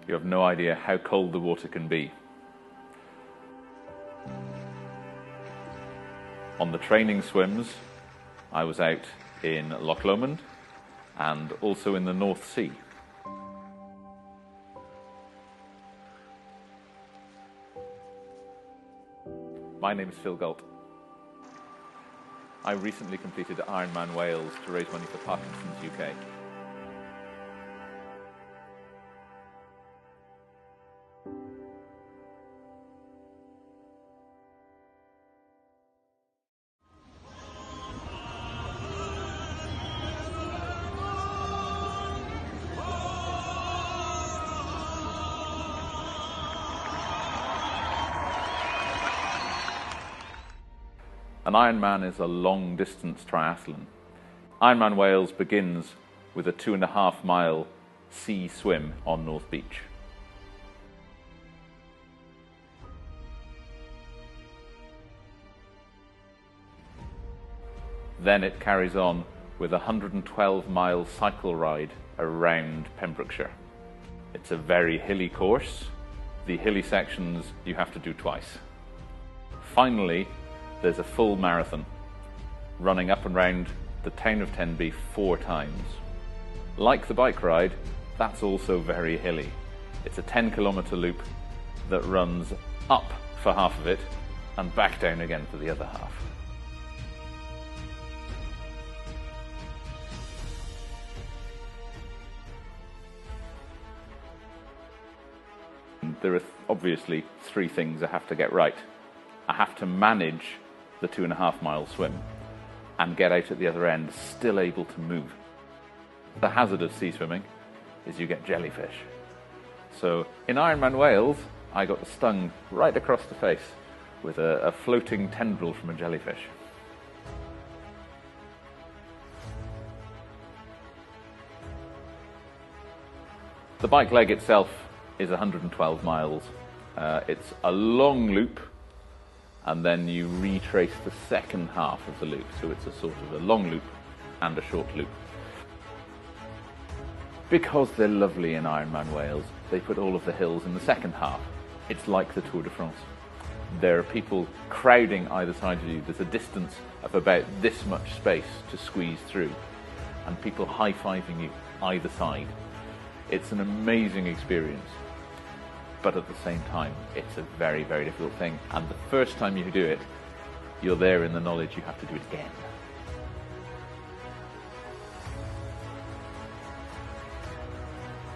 You have no idea how cold the water can be. On the training swims, I was out in Loch Lomond and also in the North Sea. My name is Phil Galt. I recently completed Ironman Wales to raise money for Parkinson's UK. An Ironman is a long-distance triathlon. Ironman Wales begins with a 2.5 mile sea swim on North Beach. Then it carries on with a 112-mile cycle ride around Pembrokeshire. It's a very hilly course. The hilly sections you have to do twice. Finally, there's a full marathon, running up and round the town of Tenby 4 times. Like the bike ride, that's also very hilly. It's a 10-kilometre loop that runs up for half of it and back down again for the other half. There are obviously 3 things I have to get right. I have to manage the 2.5 mile swim and get out at the other end still able to move. The hazard of sea swimming is you get jellyfish. So in Ironman Wales, I got stung right across the face with a floating tendril from a jellyfish. The bike leg itself is 112 miles. It's a long loop, and then you retrace the second half of the loop. So it's a sort of a long loop and a short loop. Because they're lovely in Ironman Wales, they put all of the hills in the second half. It's like the Tour de France. There are people crowding either side of you. There's a distance of about this much space to squeeze through, and people high-fiving you either side. It's an amazing experience. But at the same time, it's a very, very difficult thing. And the first time you do it, you're there in the knowledge you have to do it again.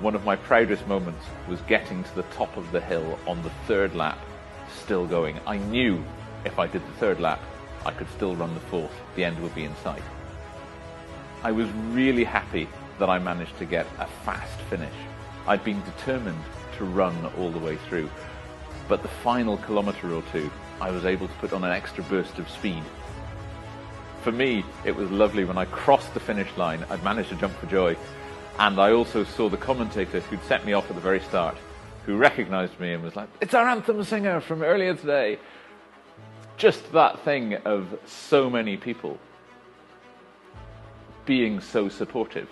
One of my proudest moments was getting to the top of the hill on the 3rd lap, still going. I knew if I did the 3rd lap, I could still run the 4th. The end would be in sight. I was really happy that I managed to get a fast finish. I'd been determined to run all the way through, but the final kilometre or 2 I was able to put on an extra burst of speed. For me, it was lovely when I crossed the finish line. I'd managed to jump for joy, and I also saw the commentator who'd set me off at the very start, who recognised me and was like, "It's our anthem singer from earlier today." Just that thing of so many people being so supportive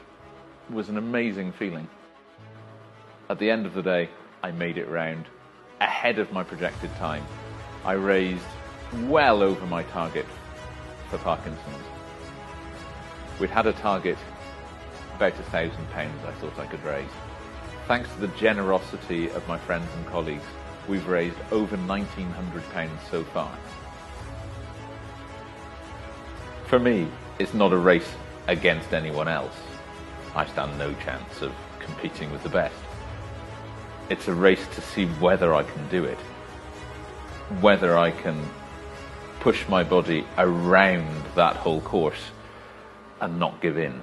was an amazing feeling. At the end of the day, I made it round ahead of my projected time. I raised well over my target for Parkinson's. We'd had a target about £1,000 I thought I could raise. Thanks to the generosity of my friends and colleagues, we've raised over £1,900 so far. For me, it's not a race against anyone else. I stand no chance of competing with the best. It's a race to see whether I can do it, whether I can push my body around that whole course and not give in.